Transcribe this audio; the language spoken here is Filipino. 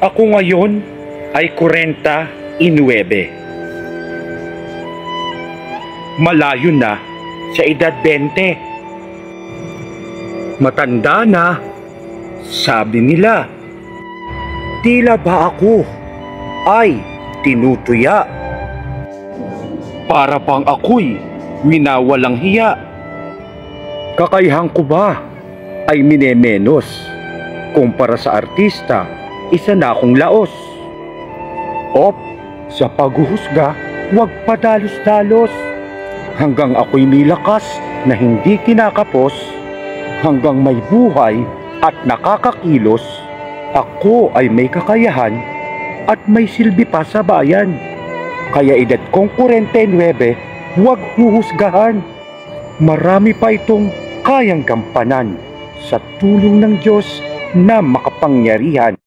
Ako ngayon ay 49. Malayo na sa edad 20. Matanda na, sabi nila. Tila ba ako ay tinutuya? Para bang ako'y winawalang hiya? Kakayahan ko ba ay minemenos? Kumpara sa artista, isa na akong laos. Op, sa paghuhusga, huwag padalos-dalos. Hanggang ako'y may lakas na hindi kinakapos, hanggang may buhay at nakakakilos, ako ay may kakayahan at may silbi pa sa bayan. Kaya edad kong 49, huwag huhusgahan. Marami pa itong kayang gampanan sa tulong ng Diyos na makapangyarihan.